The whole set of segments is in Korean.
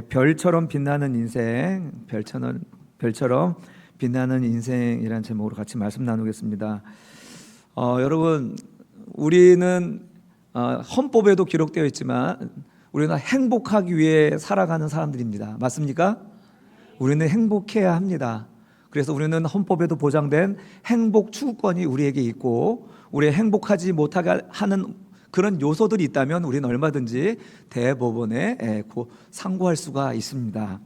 별처럼 빛나는 인생, 별처럼 빛나는 인생이라는 제목으로 같이 말씀 나누겠습니다. 여러분, 우리는 헌법에도 기록되어 있지만 우리는 행복하기 위해 살아가는 사람들입니다. 맞습니까? 우리는 행복해야 합니다. 그래서 우리는 헌법에도 보장된 행복 추구권이 우리에게 있고, 우리 행복하지 못하게 하는 그런 요소들이 있다면 우리는 얼마든지 대법원에 상고할 수가 있습니다.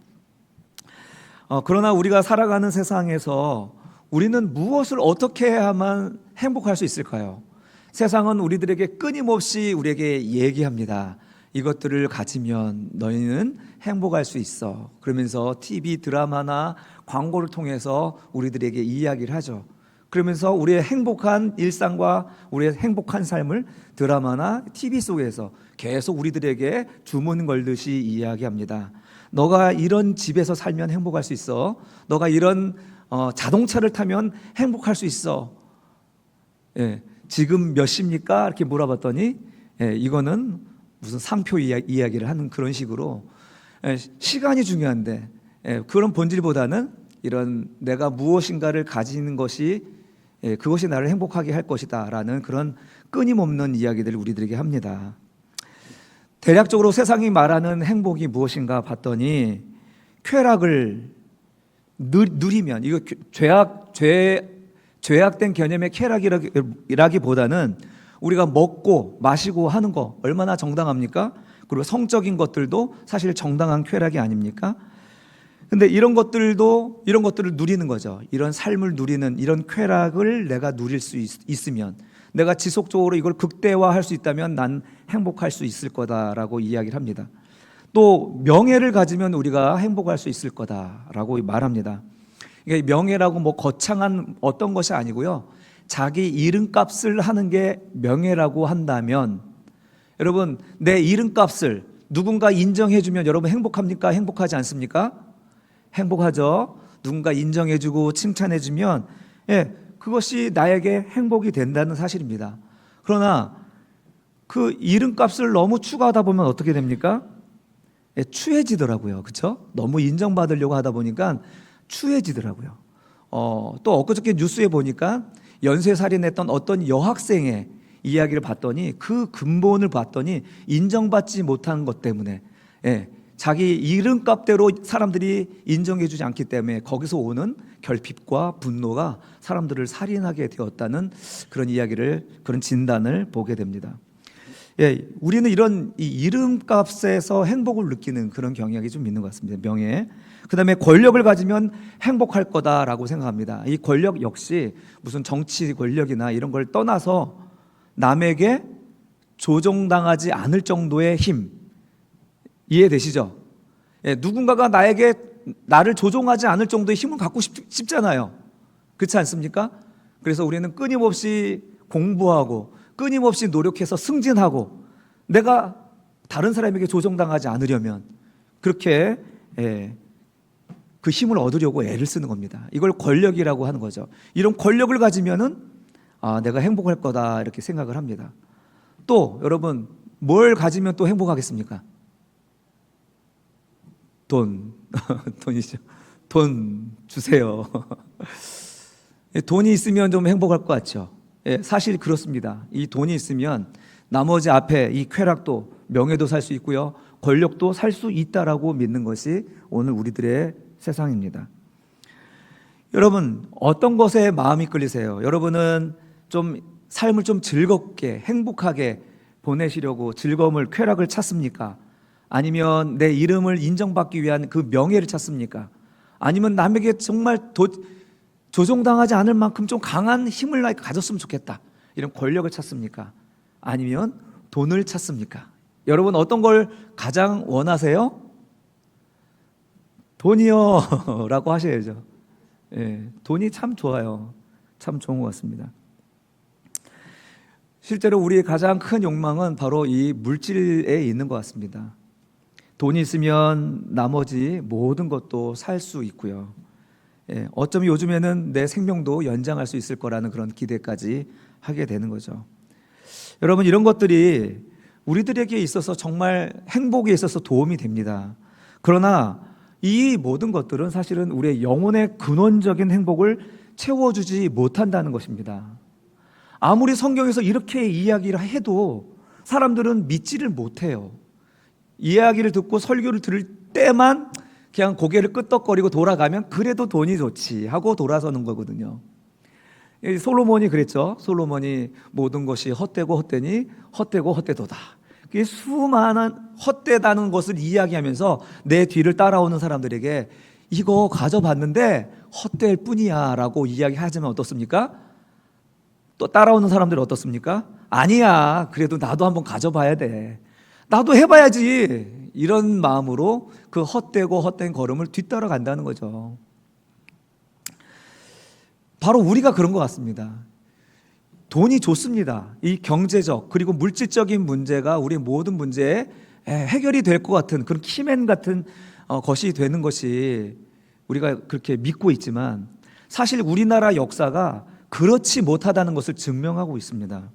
그러나 우리가 살아가는 세상에서 우리는 무엇을 어떻게 해야만 행복할 수 있을까요? 세상은 우리들에게 끊임없이 우리에게 얘기합니다. 이것들을 가지면 너희는 행복할 수 있어. 그러면서 TV 드라마나 광고를 통해서 우리들에게 이야기를 하죠. 그러면서 우리의 행복한 일상과 우리의 행복한 삶을 드라마나 TV 속에서 계속 우리들에게 주문 걸듯이 이야기합니다. 너가 이런 집에서 살면 행복할 수 있어. 너가 이런 자동차를 타면 행복할 수 있어. 지금 몇 시입니까? 이렇게 물어봤더니 이거는 무슨 상표 이야기를 하는 그런 식으로 시간이 중요한데 그런 본질보다는 이런 내가 무엇인가를 가지는 것이 그것이 나를 행복하게 할 것이다 라는 그런 끊임없는 이야기들을 우리들에게 합니다. 대략적으로 세상이 말하는 행복이 무엇인가 봤더니 쾌락을 누리면, 이거 죄악된 개념의 쾌락이라기보다는 우리가 먹고 마시고 하는 거 얼마나 정당합니까? 그리고 성적인 것들도 사실 정당한 쾌락이 아닙니까? 근데 이런 것들을 누리는 거죠. 이런 삶을 누리는 이런 쾌락을 내가 누릴 수 있으면, 내가 지속적으로 이걸 극대화할 수 있다면 난 행복할 수 있을 거다라고 이야기를 합니다. 또 명예를 가지면 우리가 행복할 수 있을 거다라고 말합니다. 이게 명예라고 뭐 거창한 어떤 것이 아니고요. 자기 이름값을 하는 게 명예라고 한다면, 여러분, 내 이름값을 누군가 인정해주면 여러분 행복합니까? 행복하지 않습니까? 행복하죠. 누군가 인정해주고 칭찬해주면 그것이 나에게 행복이 된다는 사실입니다. 그러나 그 이름값을 너무 추가하다 보면 어떻게 됩니까? 추해지더라고요. 그렇죠? 너무 인정받으려고 하다 보니까 추해지더라고요. 또 엊그저께 뉴스에 보니까 연쇄살인했던 어떤 여학생의 이야기를 봤더니 그 근본을 봤더니 인정받지 못한 것 때문에 자기 이름값대로 사람들이 인정해주지 않기 때문에 거기서 오는 결핍과 분노가 사람들을 살인하게 되었다는 그런 이야기를, 그런 진단을 보게 됩니다. 우리는 이런 이 이름값에서 행복을 느끼는 그런 경향이 좀 있는 것 같습니다. 명예. 그 다음에 권력을 가지면 행복할 거다라고 생각합니다. 이 권력 역시 무슨 정치 권력이나 이런 걸 떠나서 남에게 조종당하지 않을 정도의 힘, 이해되시죠? 누군가가 나를 조종하지 않을 정도의 힘을 갖고 싶잖아요. 그렇지 않습니까? 그래서 우리는 끊임없이 공부하고 끊임없이 노력해서 승진하고 내가 다른 사람에게 조종당하지 않으려면 그렇게 그 힘을 얻으려고 애를 쓰는 겁니다. 이걸 권력이라고 하는 거죠. 이런 권력을 가지면은 내가 행복할 거다 이렇게 생각을 합니다. 또 여러분, 뭘 가지면 또 행복하겠습니까? 돈이죠. 돈 주세요. 돈이 있으면 좀 행복할 것 같죠. 사실 그렇습니다. 이 돈이 있으면 나머지 앞에 이 쾌락도, 명예도 살 수 있고요, 권력도 살 수 있다라고 믿는 것이 오늘 우리들의 세상입니다. 여러분, 어떤 것에 마음이 끌리세요? 여러분은 좀 삶을 좀 즐겁게 행복하게 보내시려고 즐거움을, 쾌락을 찾습니까? 아니면 내 이름을 인정받기 위한 그 명예를 찾습니까? 아니면 남에게 정말 조종당하지 않을 만큼 좀 강한 힘을 가졌으면 좋겠다, 이런 권력을 찾습니까? 아니면 돈을 찾습니까? 여러분, 어떤 걸 가장 원하세요? 돈이요 라고 하셔야죠. 돈이 참 좋아요. 참 좋은 것 같습니다. 실제로 우리의 가장 큰 욕망은 바로 이 물질에 있는 것 같습니다. 돈이 있으면 나머지 모든 것도 살 수 있고요. 어쩌면 요즘에는 내 생명도 연장할 수 있을 거라는 그런 기대까지 하게 되는 거죠. 여러분, 이런 것들이 우리들에게 있어서 정말 행복에 있어서 도움이 됩니다. 그러나 이 모든 것들은 사실은 우리의 영혼의 근원적인 행복을 채워주지 못한다는 것입니다. 아무리 성경에서 이렇게 이야기를 해도 사람들은 믿지를 못해요. 이야기를 듣고 설교를 들을 때만 그냥 고개를 끄덕거리고 돌아가면 그래도 돈이 좋지 하고 돌아서는 거거든요. 솔로몬이 그랬죠. 솔로몬이 모든 것이 헛되고 헛되니 헛되고 헛되도다. 그게 수많은 헛되다는 것을 이야기하면서 내 뒤를 따라오는 사람들에게 이거 가져봤는데 헛될 뿐이야 라고 이야기하지만 어떻습니까? 또 따라오는 사람들은 어떻습니까? 아니야, 그래도 나도 한번 가져봐야 돼, 나도 해봐야지, 이런 마음으로 그 헛되고 헛된 걸음을 뒤따라 간다는 거죠. 바로 우리가 그런 것 같습니다. 돈이 좋습니다. 이 경제적 그리고 물질적인 문제가 우리 모든 문제에 해결이 될 것 같은 그런 키맨 같은 것이 되는 것이 우리가 그렇게 믿고 있지만, 사실 우리나라 역사가 그렇지 못하다는 것을 증명하고 있습니다.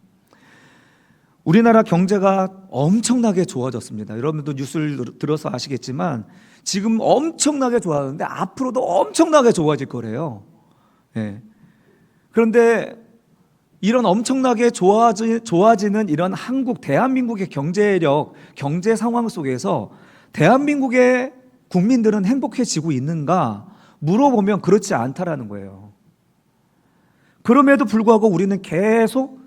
우리나라 경제가 엄청나게 좋아졌습니다. 여러분도 뉴스를 들어서 아시겠지만 지금 엄청나게 좋아하는데 앞으로도 엄청나게 좋아질 거래요. 네. 그런데 이런 엄청나게 좋아지는 이런 한국, 대한민국의 경제력, 경제 상황 속에서 대한민국의 국민들은 행복해지고 있는가 물어보면 그렇지 않다라는 거예요. 그럼에도 불구하고 우리는 계속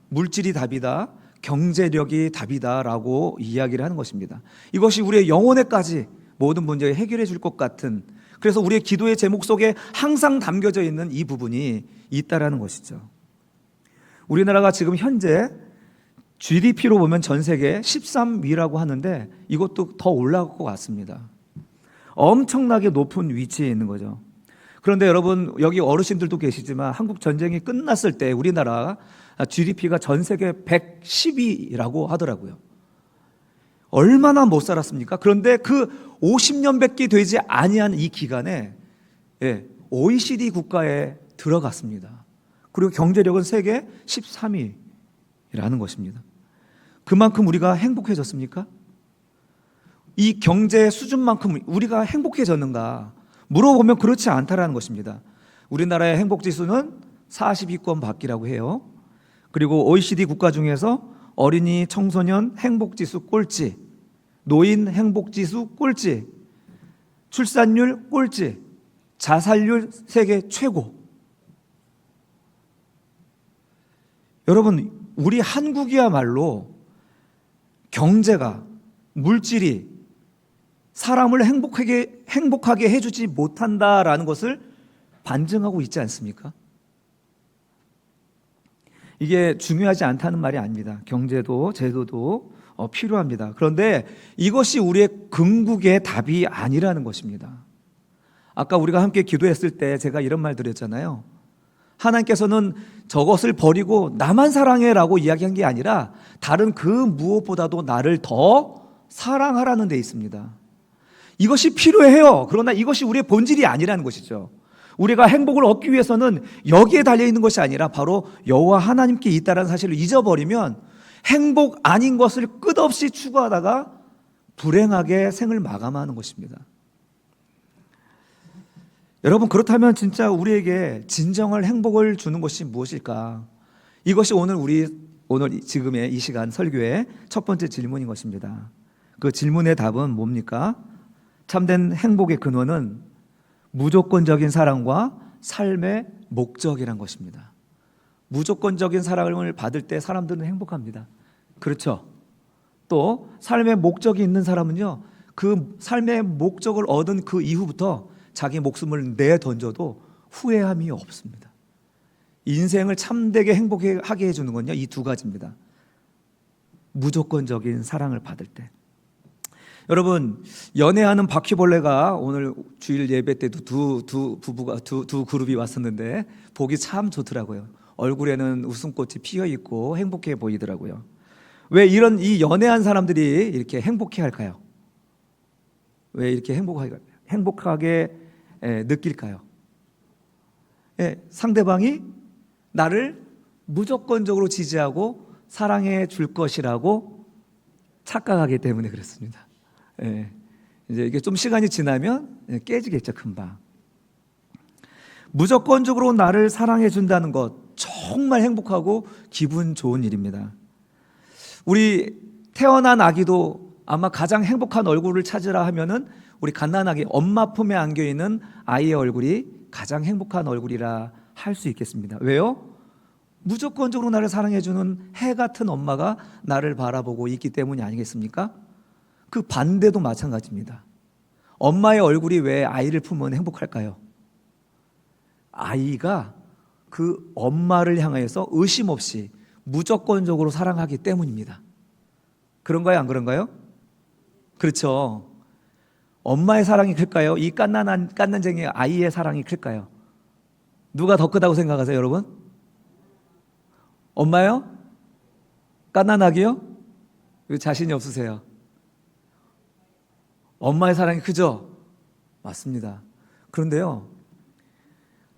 물질이 답이다, 경제력이 답이다라고 이야기를 하는 것입니다. 이것이 우리의 영혼에까지 모든 문제를 해결해 줄 것 같은, 그래서 우리의 기도의 제목 속에 항상 담겨져 있는 이 부분이 있다라는 것이죠. 우리나라가 지금 현재 GDP로 보면 전 세계 13위라고 하는데 이것도 더 올라갈 것 같습니다. 엄청나게 높은 위치에 있는 거죠. 그런데 여러분, 여기 어르신들도 계시지만 한국 전쟁이 끝났을 때 우리나라 GDP가 전 세계 110위라고 하더라고요. 얼마나 못 살았습니까? 그런데 그 50년밖에 되지 아니한 이 기간에 OECD 국가에 들어갔습니다. 그리고 경제력은 세계 13위라는 것입니다. 그만큼 우리가 행복해졌습니까? 이 경제 수준만큼 우리가 행복해졌는가 물어보면 그렇지 않다라는 것입니다. 우리나라의 행복지수는 40위권 밖이라고 해요. 그리고 OECD 국가 중에서 어린이 청소년 행복지수 꼴찌, 노인 행복지수 꼴찌, 출산율 꼴찌, 자살률 세계 최고. 여러분, 우리 한국이야말로 경제가, 물질이 사람을 행복하게 해주지 못한다라는 것을 반증하고 있지 않습니까? 이게 중요하지 않다는 말이 아닙니다. 경제도 제도도 필요합니다. 그런데 이것이 우리의 궁극의 답이 아니라는 것입니다. 아까 우리가 함께 기도했을 때 제가 이런 말 드렸잖아요. 하나님께서는 저것을 버리고 나만 사랑해라고 이야기한 게 아니라 다른 그 무엇보다도 나를 더 사랑하라는 데 있습니다. 이것이 필요해요. 그러나 이것이 우리의 본질이 아니라는 것이죠. 우리가 행복을 얻기 위해서는 여기에 달려있는 것이 아니라 바로 여호와 하나님께 있다는 사실을 잊어버리면 행복 아닌 것을 끝없이 추구하다가 불행하게 생을 마감하는 것입니다. 여러분, 그렇다면 진짜 우리에게 진정한 행복을 주는 것이 무엇일까? 이것이 오늘 지금의 이 시간 설교의 첫 번째 질문인 것입니다. 그 질문의 답은 뭡니까? 참된 행복의 근원은 무조건적인 사랑과 삶의 목적이란 것입니다. 무조건적인 사랑을 받을 때 사람들은 행복합니다. 그렇죠? 또 삶의 목적이 있는 사람은요, 그 삶의 목적을 얻은 그 이후부터 자기 목숨을 내던져도 후회함이 없습니다. 인생을 참되게 행복하게 해주는 건요, 이 두 가지입니다. 무조건적인 사랑을 받을 때. 여러분, 연애하는 바퀴벌레가 오늘 주일 예배 때도 두 그룹이 왔었는데 보기 참 좋더라고요. 얼굴에는 웃음꽃이 피어 있고 행복해 보이더라고요. 왜 이 연애한 사람들이 이렇게 행복해 할까요? 왜 이렇게 행복하게 느낄까요? 상대방이 나를 무조건적으로 지지하고 사랑해 줄 것이라고 착각하기 때문에 그렇습니다. 이제 이게 좀 시간이 지나면 깨지겠죠, 금방. 무조건적으로 나를 사랑해 준다는 것 정말 행복하고 기분 좋은 일입니다. 우리 태어난 아기도 아마 가장 행복한 얼굴을 찾으라 하면은 우리 갓난아기 엄마 품에 안겨 있는 아이의 얼굴이 가장 행복한 얼굴이라 할 수 있겠습니다. 왜요? 무조건적으로 나를 사랑해 주는 해 같은 엄마가 나를 바라보고 있기 때문이 아니겠습니까? 그 반대도 마찬가지입니다. 엄마의 얼굴이 왜 아이를 품으면 행복할까요? 아이가 그 엄마를 향해서 의심 없이 무조건적으로 사랑하기 때문입니다. 그런가요? 안 그런가요? 그렇죠. 엄마의 사랑이 클까요? 이 깐난쟁이 아이의 사랑이 클까요? 누가 더 크다고 생각하세요, 여러분? 엄마요? 깐난아기요? 자신이 없으세요? 엄마의 사랑이 크죠? 맞습니다. 그런데요,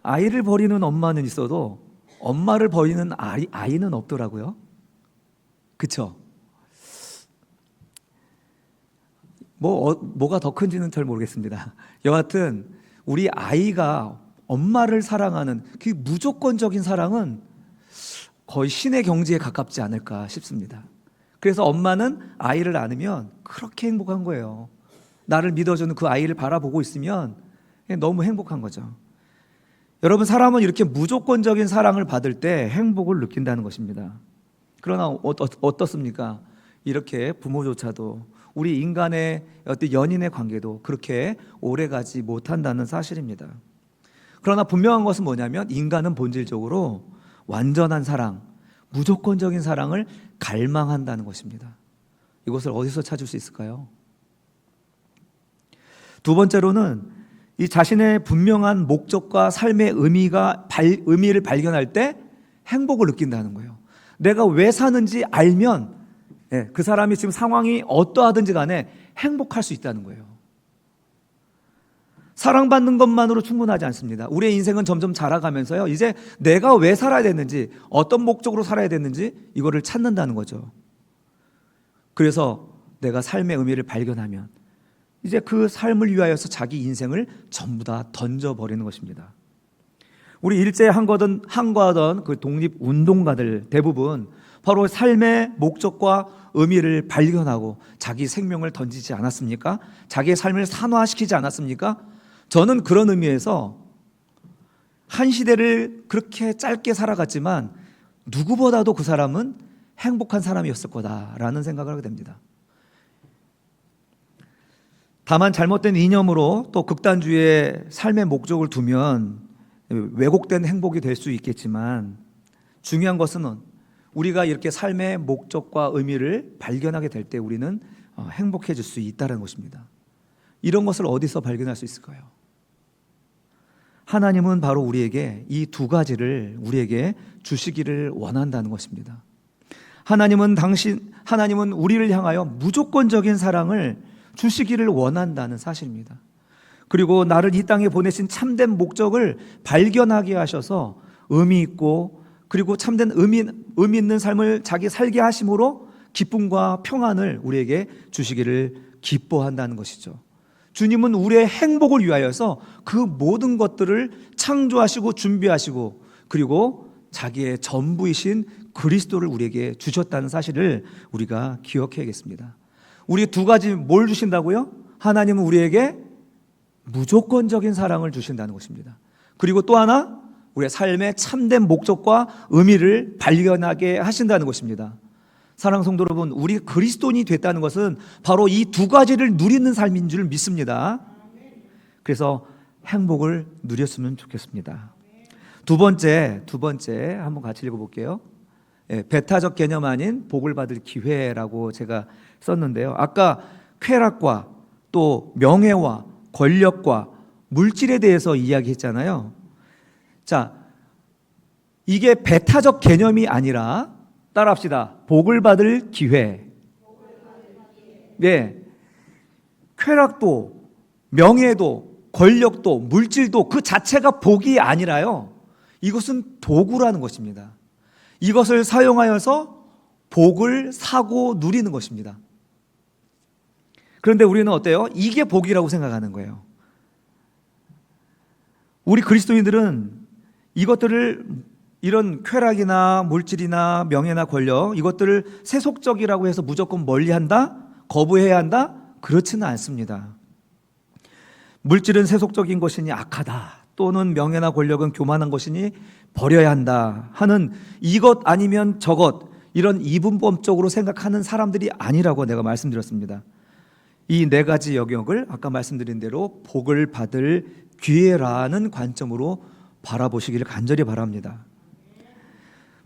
아이를 버리는 엄마는 있어도 엄마를 버리는 아이는 없더라고요. 그쵸? 뭐가 더 큰지는 잘 모르겠습니다. 여하튼 우리 아이가 엄마를 사랑하는 그 무조건적인 사랑은 거의 신의 경지에 가깝지 않을까 싶습니다. 그래서 엄마는 아이를 안으면 그렇게 행복한 거예요. 나를 믿어주는 그 아이를 바라보고 있으면 너무 행복한 거죠. 여러분, 사람은 이렇게 무조건적인 사랑을 받을 때 행복을 느낀다는 것입니다. 그러나 어떻습니까? 이렇게 부모조차도 우리 인간의 어떤 연인의 관계도 그렇게 오래가지 못한다는 사실입니다. 그러나 분명한 것은 뭐냐면 인간은 본질적으로 완전한 사랑, 무조건적인 사랑을 갈망한다는 것입니다. 이것을 어디서 찾을 수 있을까요? 두 번째로는 이 자신의 분명한 목적과 삶의 의미를 발견할 때 행복을 느낀다는 거예요. 내가 왜 사는지 알면 그 사람이 지금 상황이 어떠하든지 간에 행복할 수 있다는 거예요. 사랑받는 것만으로 충분하지 않습니다. 우리의 인생은 점점 자라가면서요, 이제 내가 왜 살아야 되는지, 어떤 목적으로 살아야 되는지 이거를 찾는다는 거죠. 그래서 내가 삶의 의미를 발견하면 이제 그 삶을 위하여서 자기 인생을 전부 다 던져버리는 것입니다. 우리 일제에 항거하던 그 독립운동가들 대부분 바로 삶의 목적과 의미를 발견하고 자기 생명을 던지지 않았습니까? 자기의 삶을 산화시키지 않았습니까? 저는 그런 의미에서 한 시대를 그렇게 짧게 살아갔지만 누구보다도 그 사람은 행복한 사람이었을 거다라는 생각을 하게 됩니다. 다만 잘못된 이념으로 또 극단주의의 삶의 목적을 두면 왜곡된 행복이 될 수 있겠지만 중요한 것은 우리가 이렇게 삶의 목적과 의미를 발견하게 될 때 우리는 행복해질 수 있다는 것입니다. 이런 것을 어디서 발견할 수 있을까요? 하나님은 바로 우리에게 이 두 가지를 우리에게 주시기를 원한다는 것입니다. 하나님은 우리를 향하여 무조건적인 사랑을 주시기를 원한다는 사실입니다. 그리고 나를 이 땅에 보내신 참된 목적을 발견하게 하셔서 의미 있고 그리고 참된 의미 있는 삶을 자기 살게 하심으로 기쁨과 평안을 우리에게 주시기를 기뻐한다는 것이죠. 주님은 우리의 행복을 위하여서 그 모든 것들을 창조하시고 준비하시고 그리고 자기의 전부이신 그리스도를 우리에게 주셨다는 사실을 우리가 기억해야겠습니다. 우리 두 가지 뭘 주신다고요? 하나님은 우리에게 무조건적인 사랑을 주신다는 것입니다. 그리고 또 하나 우리의 삶의 참된 목적과 의미를 발견하게 하신다는 것입니다. 사랑하는 성도 여러분, 우리 그리스도인이 됐다는 것은 바로 이 두 가지를 누리는 삶인 줄 믿습니다. 그래서 행복을 누렸으면 좋겠습니다. 두 번째 한번 같이 읽어볼게요. 배타적 개념 아닌 복을 받을 기회라고 제가 썼는데요. 아까 쾌락과 또 명예와 권력과 물질에 대해서 이야기했잖아요. 자, 이게 배타적 개념이 아니라 따라합시다. 복을 받을 기회. 네, 쾌락도 명예도 권력도 물질도 그 자체가 복이 아니라요. 이것은 도구라는 것입니다. 이것을 사용하여서 복을 사고 누리는 것입니다. 그런데 우리는 어때요? 이게 복이라고 생각하는 거예요. 우리 그리스도인들은 이것들을, 이런 쾌락이나 물질이나 명예나 권력, 이것들을 세속적이라고 해서 무조건 멀리한다? 거부해야 한다? 그렇지는 않습니다. 물질은 세속적인 것이니 악하다, 또는 명예나 권력은 교만한 것이니 버려야 한다 하는 이것 아니면 저것, 이런 이분법적으로 생각하는 사람들이 아니라고 내가 말씀드렸습니다. 이 네 가지 영역을 아까 말씀드린 대로 복을 받을 기회라는 관점으로 바라보시기를 간절히 바랍니다.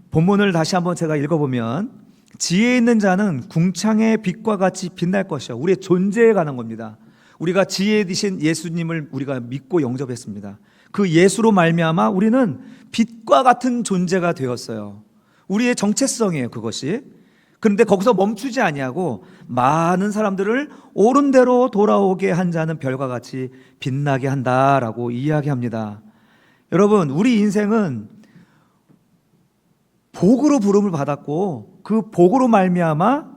본문을 다시 한번 제가 읽어보면, 지혜 있는 자는 궁창의 빛과 같이 빛날 것이요. 우리의 존재에 관한 겁니다. 우리가 지혜 되신 예수님을 우리가 믿고 영접했습니다. 그 예수로 말미암아 우리는 빛과 같은 존재가 되었어요. 우리의 정체성이에요, 그것이. 그런데 거기서 멈추지 아니하고 많은 사람들을 옳은 대로 돌아오게 한 자는 별과 같이 빛나게 한다라고 이야기합니다. 여러분, 우리 인생은 복으로 부름을 받았고, 그 복으로 말미암아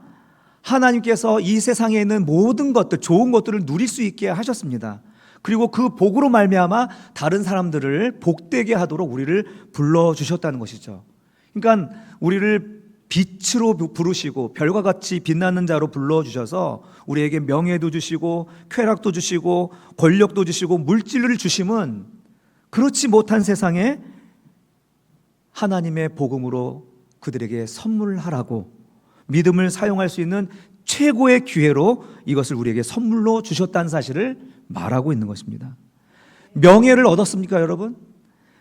하나님께서 이 세상에 있는 모든 것들, 좋은 것들을 누릴 수 있게 하셨습니다. 그리고 그 복으로 말미암아 다른 사람들을 복되게 하도록 우리를 불러주셨다는 것이죠. 그러니까 우리를 빛으로 부르시고 별과 같이 빛나는 자로 불러주셔서 우리에게 명예도 주시고 쾌락도 주시고 권력도 주시고 물질을 주심은 그렇지 못한 세상에 하나님의 복음으로 그들에게 선물하라고, 믿음을 사용할 수 있는 최고의 기회로 이것을 우리에게 선물로 주셨다는 사실을 말하고 있는 것입니다. 명예를 얻었습니까, 여러분?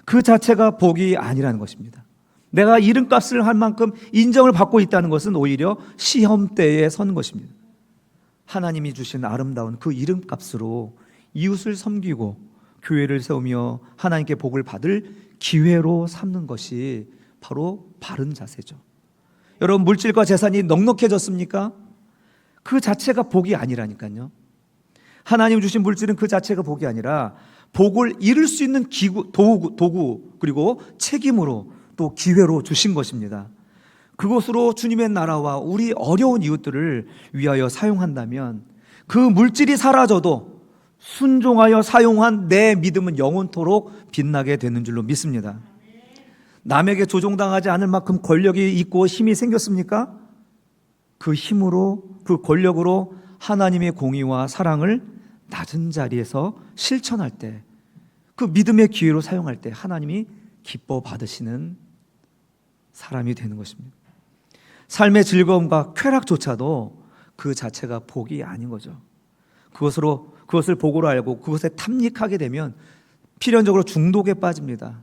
그 자체가 복이 아니라는 것입니다. 내가 이름값을 할 만큼 인정을 받고 있다는 것은 오히려 시험대에 선 것입니다. 하나님이 주신 아름다운 그 이름값으로 이웃을 섬기고 교회를 세우며 하나님께 복을 받을 기회로 삼는 것이 바로 바른 자세죠. 여러분, 물질과 재산이 넉넉해졌습니까? 그 자체가 복이 아니라니까요. 하나님 주신 물질은 그 자체가 복이 아니라 복을 이룰 수 있는 도구 그리고 책임으로 또 기회로 주신 것입니다. 그것으로 주님의 나라와 우리 어려운 이웃들을 위하여 사용한다면 그 물질이 사라져도 순종하여 사용한 내 믿음은 영원토록 빛나게 되는 줄로 믿습니다. 남에게 조종당하지 않을 만큼 권력이 있고 힘이 생겼습니까? 그 힘으로, 그 권력으로 하나님의 공의와 사랑을 낮은 자리에서 실천할 때, 그 믿음의 기회로 사용할 때 하나님이 기뻐 받으시는 사람이 되는 것입니다. 삶의 즐거움과 쾌락조차도 그 자체가 복이 아닌 거죠. 그것을 복으로 알고 그것에 탐닉하게 되면 필연적으로 중독에 빠집니다.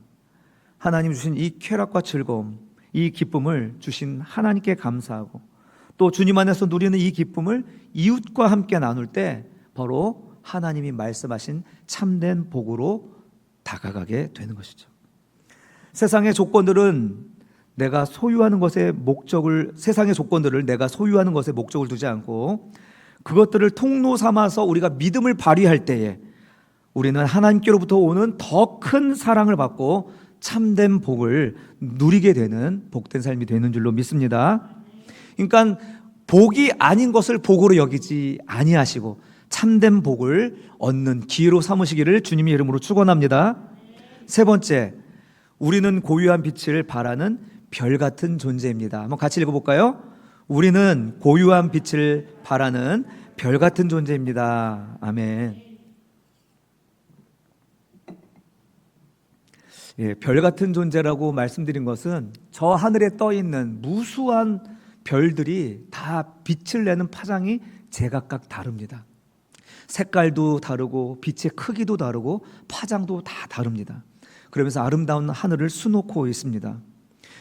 하나님 주신 이 쾌락과 즐거움, 이 기쁨을 주신 하나님께 감사하고 또 주님 안에서 누리는 이 기쁨을 이웃과 함께 나눌 때 바로 하나님이 말씀하신 참된 복으로 다가가게 되는 것이죠. 세상의 조건들은 내가 소유하는 것에 세상의 조건들을 내가 소유하는 것에 목적을 두지 않고 그것들을 통로 삼아서 우리가 믿음을 발휘할 때에 우리는 하나님께로부터 오는 더 큰 사랑을 받고 참된 복을 누리게 되는 복된 삶이 되는 줄로 믿습니다. 그러니까 복이 아닌 것을 복으로 여기지 아니하시고 참된 복을 얻는 기회로 삼으시기를 주님의 이름으로 축원합니다. 세 번째, 우리는 고유한 빛을 발하는 별 같은 존재입니다. 한번 같이 읽어볼까요? 우리는 고유한 빛을 발하는 별 같은 존재입니다. 아멘. 예, 별 같은 존재라고 말씀드린 것은 저 하늘에 떠 있는 무수한 별들이 다 빛을 내는 파장이 제각각 다릅니다. 색깔도 다르고 빛의 크기도 다르고 파장도 다 다릅니다. 그러면서 아름다운 하늘을 수놓고 있습니다.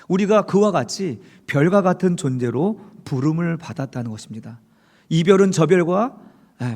우리가 그와 같이 별과 같은 존재로 부름을 받았다는 것입니다. 이 별은 저 별과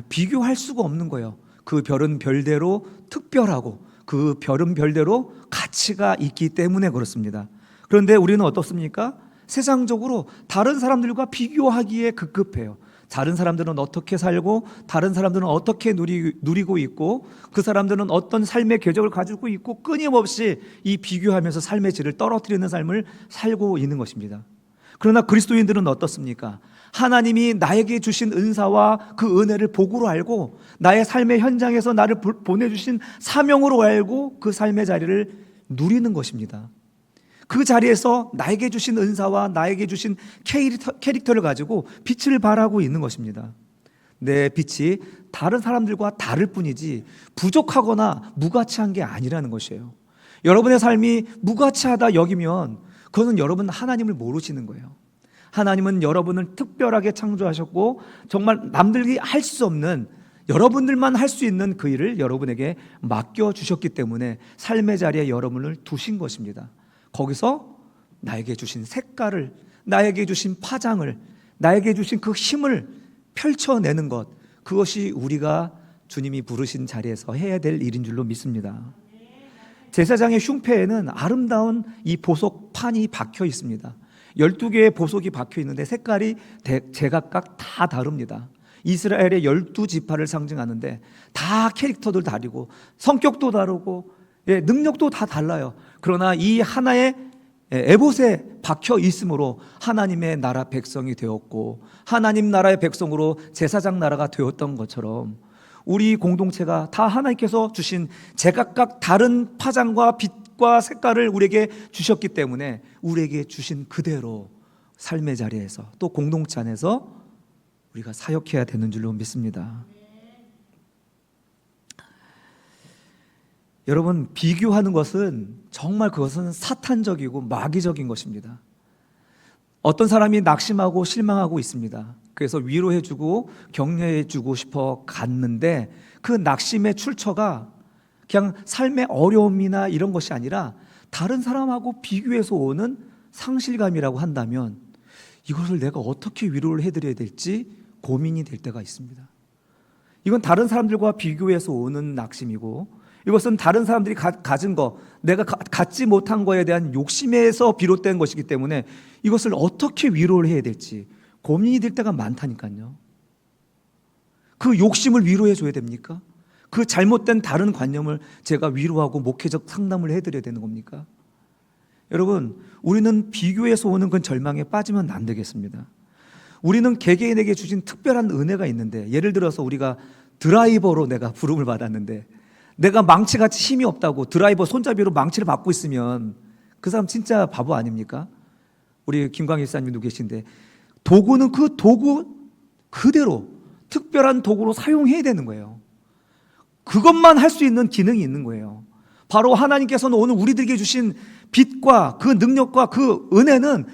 비교할 수가 없는 거예요. 그 별은 별대로 특별하고 그 별은 별대로 가치가 있기 때문에 그렇습니다. 그런데 우리는 어떻습니까? 세상적으로 다른 사람들과 비교하기에 급급해요. 다른 사람들은 어떻게 살고 다른 사람들은 어떻게 누리고 있고 그 사람들은 어떤 삶의 궤적을 가지고 있고 끊임없이 이 비교하면서 삶의 질을 떨어뜨리는 삶을 살고 있는 것입니다. 그러나 그리스도인들은 어떻습니까? 하나님이 나에게 주신 은사와 그 은혜를 복으로 알고 나의 삶의 현장에서 나를 보내주신 사명으로 알고 그 삶의 자리를 누리는 것입니다. 그 자리에서 나에게 주신 은사와 나에게 주신 캐릭터를 가지고 빛을 발하고 있는 것입니다. 내 빛이 다른 사람들과 다를 뿐이지 부족하거나 무가치한 게 아니라는 것이에요. 여러분의 삶이 무가치하다 여기면 그것은 여러분 하나님을 모르시는 거예요. 하나님은 여러분을 특별하게 창조하셨고 정말 남들이 할 수 없는, 여러분들만 할 수 있는 그 일을 여러분에게 맡겨주셨기 때문에 삶의 자리에 여러분을 두신 것입니다. 거기서 나에게 주신 색깔을, 나에게 주신 파장을, 나에게 주신 그 힘을 펼쳐내는 것, 그것이 우리가 주님이 부르신 자리에서 해야 될 일인 줄로 믿습니다. 제사장의 흉패에는 아름다운 이 보석판이 박혀 있습니다. 12개의 보석이 박혀 있는데 색깔이 제각각 다 다릅니다. 이스라엘의 12지파를 상징하는데 다 캐릭터도 다르고 성격도 다르고 능력도 다 달라요. 그러나 이 하나의 에봇에 박혀 있으므로 하나님의 나라 백성이 되었고 하나님 나라의 백성으로 제사장 나라가 되었던 것처럼 우리 공동체가 다 하나님께서 주신 제각각 다른 파장과 빛과 색깔을 우리에게 주셨기 때문에 우리에게 주신 그대로 삶의 자리에서 또 공동체 안에서 우리가 사역해야 되는 줄로 믿습니다. 여러분, 비교하는 것은 정말 그것은 사탄적이고 마귀적인 것입니다. 어떤 사람이 낙심하고 실망하고 있습니다. 그래서 위로해주고 격려해주고 싶어 갔는데 그 낙심의 출처가 그냥 삶의 어려움이나 이런 것이 아니라 다른 사람하고 비교해서 오는 상실감이라고 한다면 이것을 내가 어떻게 위로를 해드려야 될지 고민이 될 때가 있습니다. 이건 다른 사람들과 비교해서 오는 낙심이고 이것은 다른 사람들이 가진 거, 내가 갖지 못한 거에 대한 욕심에서 비롯된 것이기 때문에 이것을 어떻게 위로를 해야 될지 고민이 될 때가 많다니까요. 그 욕심을 위로해 줘야 됩니까? 그 잘못된 다른 관념을 제가 위로하고 목회적 상담을 해드려야 되는 겁니까? 여러분, 우리는 비교해서 오는 그 절망에 빠지면 안 되겠습니다. 우리는 개개인에게 주신 특별한 은혜가 있는데, 예를 들어서 우리가 드라이버로 내가 부름을 받았는데 내가 망치같이 힘이 없다고 드라이버 손잡이로 망치를 받고 있으면 그 사람 진짜 바보 아닙니까? 우리 김광일 일사님도 계신데 도구는 그 도구 그대로 특별한 도구로 사용해야 되는 거예요. 그것만 할 수 있는 기능이 있는 거예요. 바로 하나님께서는 오늘 우리들에게 주신 빛과 그 능력과 그 은혜는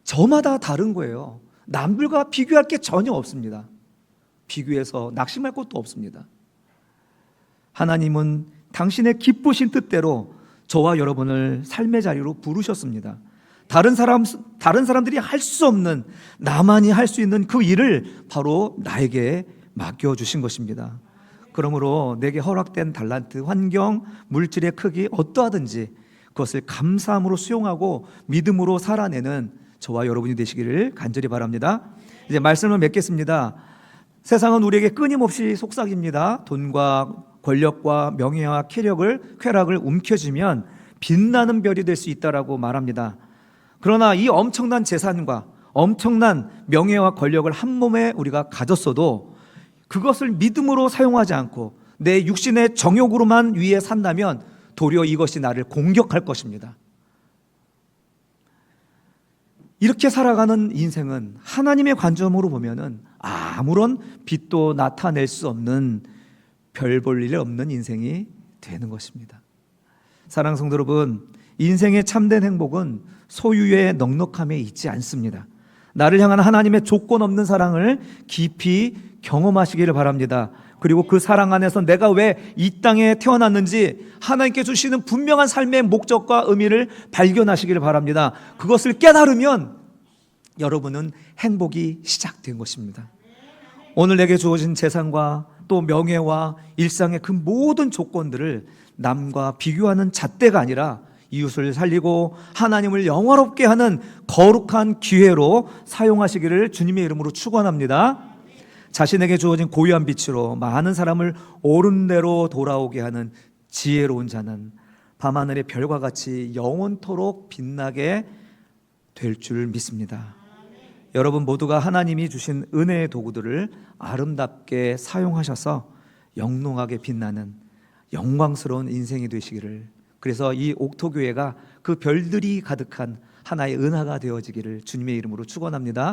저마다 다른 거예요. 남들과 비교할 게 전혀 없습니다. 비교해서 낙심할 것도 없습니다. 하나님은 당신의 기쁘신 뜻대로 저와 여러분을 삶의 자리로 부르셨습니다. 다른 사람들이 할 수 없는, 나만이 할 수 있는 그 일을 바로 나에게 맡겨주신 것입니다. 그러므로 내게 허락된 달란트, 환경, 물질의 크기 어떠하든지 그것을 감사함으로 수용하고 믿음으로 살아내는 저와 여러분이 되시기를 간절히 바랍니다. 이제 말씀을 맺겠습니다. 세상은 우리에게 끊임없이 속삭입니다. 돈과 권력과 명예와 쾌락을 움켜쥐면 빛나는 별이 될 수 있다라고 말합니다. 그러나 이 엄청난 재산과 엄청난 명예와 권력을 한 몸에 우리가 가졌어도 그것을 믿음으로 사용하지 않고 내 육신의 정욕으로만 위에 산다면 도리어 이것이 나를 공격할 것입니다. 이렇게 살아가는 인생은 하나님의 관점으로 보면은 아무런 빛도 나타낼 수 없는, 별 볼 일 없는 인생이 되는 것입니다. 사랑하는 성도 여러분, 인생의 참된 행복은 소유의 넉넉함에 있지 않습니다. 나를 향한 하나님의 조건 없는 사랑을 깊이 경험하시기를 바랍니다. 그리고 그 사랑 안에서 내가 왜 이 땅에 태어났는지 하나님께 주시는 분명한 삶의 목적과 의미를 발견하시기를 바랍니다. 그것을 깨달으면 여러분은 행복이 시작된 것입니다. 오늘 내게 주어진 재산과 또 명예와 일상의 그 모든 조건들을 남과 비교하는 잣대가 아니라 이웃을 살리고 하나님을 영화롭게 하는 거룩한 기회로 사용하시기를 주님의 이름으로 축원합니다. 자신에게 주어진 고유한 빛으로 많은 사람을 옳은 대로 돌아오게 하는 지혜로운 자는 밤하늘의 별과 같이 영원토록 빛나게 될 줄 믿습니다. 여러분 모두가 하나님이 주신 은혜의 도구들을 아름답게 사용하셔서 영롱하게 빛나는 영광스러운 인생이 되시기를, 그래서 이 옥토교회가 그 별들이 가득한 하나의 은하가 되어지기를 주님의 이름으로 축원합니다.